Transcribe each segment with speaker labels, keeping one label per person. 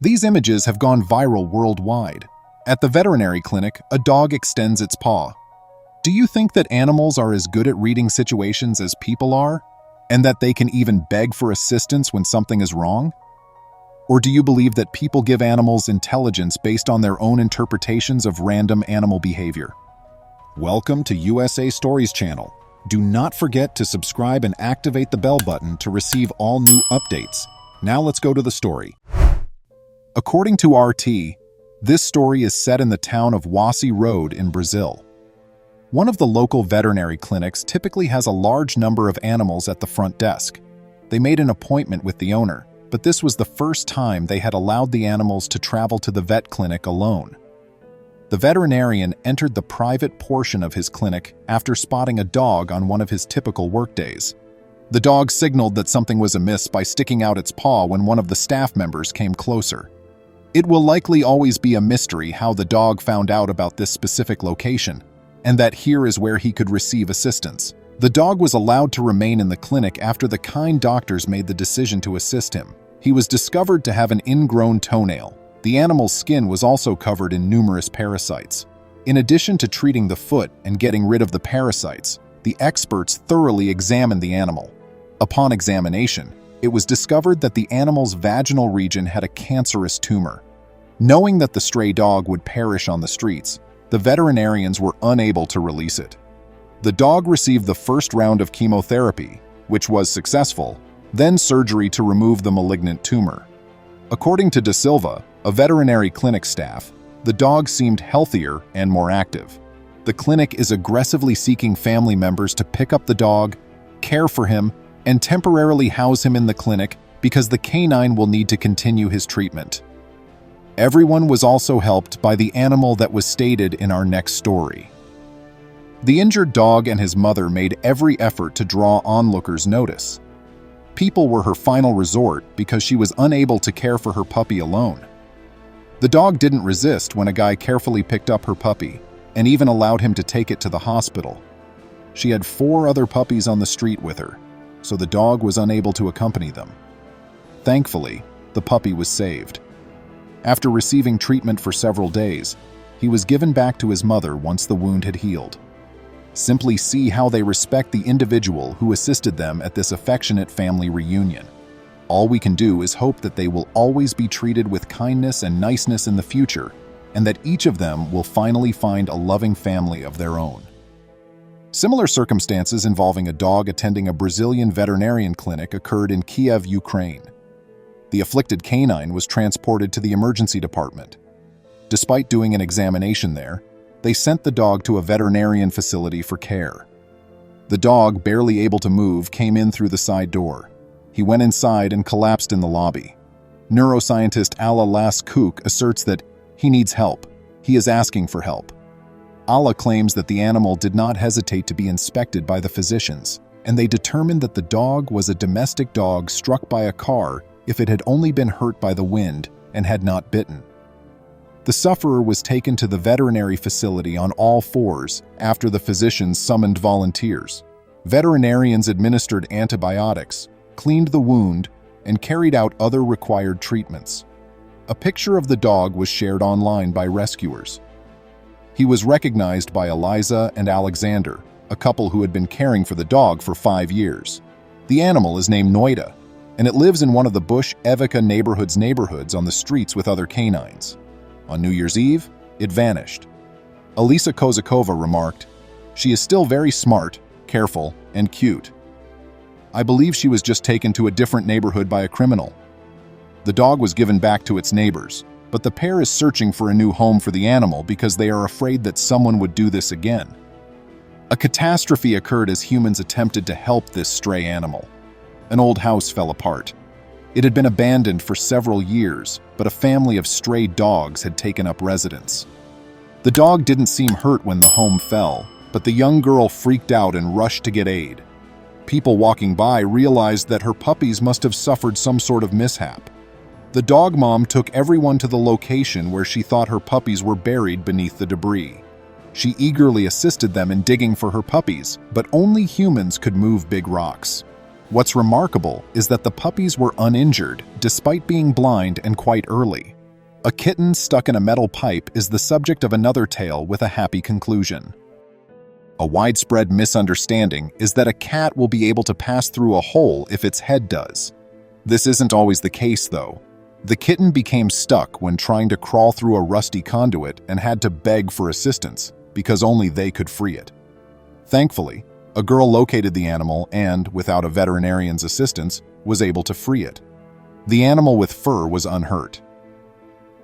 Speaker 1: These images have gone viral worldwide. At the veterinary clinic, a dog extends its paw. Do you think that animals are as good at reading situations as people are, and that they can even beg for assistance when something is wrong? Or do you believe that people give animals intelligence based on their own interpretations of random animal behavior? Welcome to USA Stories channel. Do not forget to subscribe and activate the bell button to receive all new updates. Now let's go to the story. According to RT, this story is set in the town of Huasi Road in Brazil. One of the local veterinary clinics typically has a large number of animals at the front desk. They made an appointment with the owner, but this was the first time they had allowed the animals to travel to the vet clinic alone. The veterinarian entered the private portion of his clinic after spotting a dog on one of his typical workdays. The dog signaled that something was amiss by sticking out its paw when one of the staff members came closer. It will likely always be a mystery how the dog found out about this specific location, and that here is where he could receive assistance. The dog was allowed to remain in the clinic after the kind doctors made the decision to assist him. He was discovered to have an ingrown toenail. The animal's skin was also covered in numerous parasites. In addition to treating the foot and getting rid of the parasites, the experts thoroughly examined the animal. Upon examination, it was discovered that the animal's vaginal region had a cancerous tumor. Knowing that the stray dog would perish on the streets, the veterinarians were unable to release it. The dog received the first round of chemotherapy, which was successful, then surgery to remove the malignant tumor. According to Da Silva, a veterinary clinic staff, the dog seemed healthier and more active. The clinic is aggressively seeking family members to pick up the dog, care for him, and temporarily house him in the clinic because the canine will need to continue his treatment. Everyone was also helped by the animal that was stated in our next story. The injured dog and his mother made every effort to draw onlookers' notice. People were her final resort because she was unable to care for her puppy alone. The dog didn't resist when a guy carefully picked up her puppy and even allowed him to take it to the hospital. She had 4 other puppies on the street with her, so the dog was unable to accompany them. Thankfully, the puppy was saved. After receiving treatment for several days, he was given back to his mother once the wound had healed. Simply see how they respect the individual who assisted them at this affectionate family reunion. All we can do is hope that they will always be treated with kindness and niceness in the future, and that each of them will finally find a loving family of their own. Similar circumstances involving a dog attending a Brazilian veterinarian clinic occurred in Kiev, Ukraine. The afflicted canine was transported to the emergency department. Despite doing an examination there, they sent the dog to a veterinarian facility for care. The dog, barely able to move, came in through the side door. He went inside and collapsed in the lobby. Neuroscientist Alla Las-Cook asserts that he needs help. He is asking for help. Alla claims that the animal did not hesitate to be inspected by the physicians, and they determined that the dog was a domestic dog struck by a car if it had only been hurt by the wind and had not bitten. The sufferer was taken to the veterinary facility on all 4s after the physicians summoned volunteers. Veterinarians administered antibiotics, cleaned the wound, and carried out other required treatments. A picture of the dog was shared online by rescuers. He was recognized by Eliza and Alexander, a couple who had been caring for the dog for 5 years. The animal is named Noida, and it lives in one of the Bush Evica neighborhoods on the streets with other canines. On New Year's Eve, it vanished. Elisa Kozakova remarked, "She is still very smart, careful, and cute. I believe she was just taken to a different neighborhood by a criminal." The dog was given back to its neighbors, but the pair is searching for a new home for the animal because they are afraid that someone would do this again. A catastrophe occurred as humans attempted to help this stray animal. An old house fell apart. It had been abandoned for several years, but a family of stray dogs had taken up residence. The dog didn't seem hurt when the home fell, but the young girl freaked out and rushed to get aid. People walking by realized that her puppies must have suffered some sort of mishap. The dog mom took everyone to the location where she thought her puppies were buried beneath the debris. She eagerly assisted them in digging for her puppies, but only humans could move big rocks. What's remarkable is that the puppies were uninjured despite being blind and quite early. A kitten stuck in a metal pipe is the subject of another tale with a happy conclusion. A widespread misunderstanding is that a cat will be able to pass through a hole if its head does. This isn't always the case, though. The kitten became stuck when trying to crawl through a rusty conduit and had to beg for assistance because only they could free it. Thankfully, a girl located the animal and, without a veterinarian's assistance, was able to free it. The animal with fur was unhurt.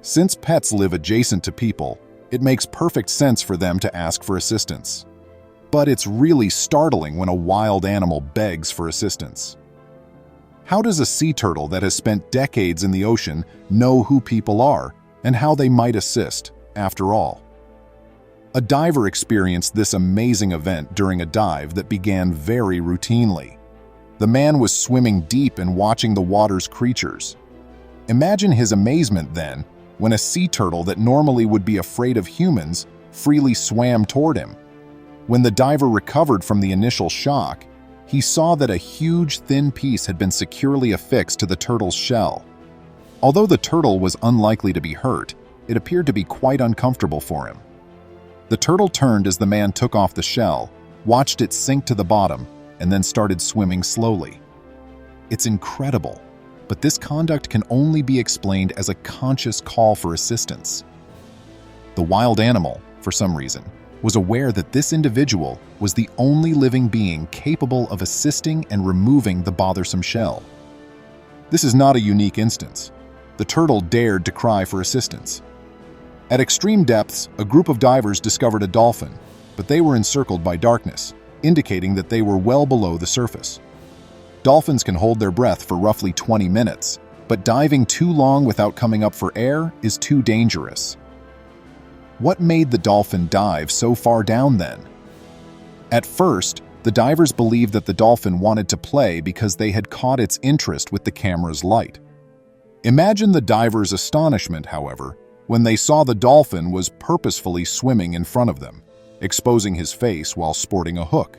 Speaker 1: Since pets live adjacent to people, it makes perfect sense for them to ask for assistance. But it's really startling when a wild animal begs for assistance. How does a sea turtle that has spent decades in the ocean know who people are and how they might assist, after all? A diver experienced this amazing event during a dive that began very routinely. The man was swimming deep and watching the water's creatures. Imagine his amazement then when a sea turtle that normally would be afraid of humans freely swam toward him. When the diver recovered from the initial shock, he saw that a huge, thin piece had been securely affixed to the turtle's shell. Although the turtle was unlikely to be hurt, it appeared to be quite uncomfortable for him. The turtle turned as the man took off the shell, watched it sink to the bottom, and then started swimming slowly. It's incredible, but this conduct can only be explained as a conscious call for assistance. The wild animal, for some reason, was aware that this individual was the only living being capable of assisting and removing the bothersome shell. This is not a unique instance. The turtle dared to cry for assistance. At extreme depths, a group of divers discovered a dolphin, but they were encircled by darkness, indicating that they were well below the surface. Dolphins can hold their breath for roughly 20 minutes, but diving too long without coming up for air is too dangerous. What made the dolphin dive so far down then? At first, the divers believed that the dolphin wanted to play because they had caught its interest with the camera's light. Imagine the divers' astonishment, however, when they saw the dolphin was purposefully swimming in front of them, exposing his face while sporting a hook.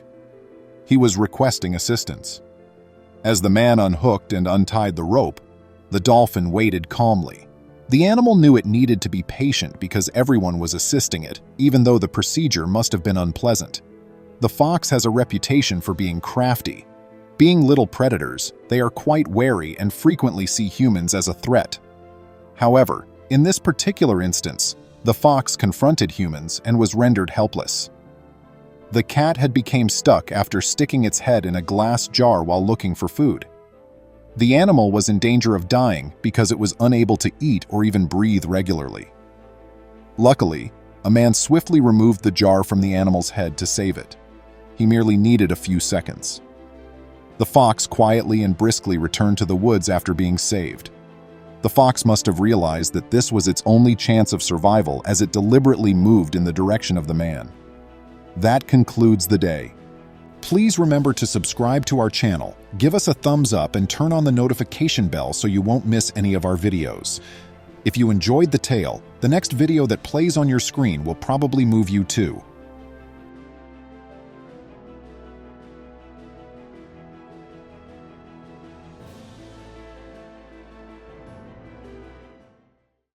Speaker 1: He was requesting assistance. As the man unhooked and untied the rope, the dolphin waited calmly. The animal knew it needed to be patient because everyone was assisting it, even though the procedure must have been unpleasant. The fox has a reputation for being crafty. Being little predators, they are quite wary and frequently see humans as a threat. However, in this particular instance, the fox confronted humans and was rendered helpless. The cat had become stuck after sticking its head in a glass jar while looking for food. The animal was in danger of dying because it was unable to eat or even breathe regularly. Luckily, a man swiftly removed the jar from the animal's head to save it. He merely needed a few seconds. The fox quietly and briskly returned to the woods after being saved. The fox must have realized that this was its only chance of survival as it deliberately moved in the direction of the man. That concludes the day. Please remember to subscribe to our channel, give us a thumbs up, and turn on the notification bell so you won't miss any of our videos. If you enjoyed the tale, the next video that plays on your screen will probably move you too.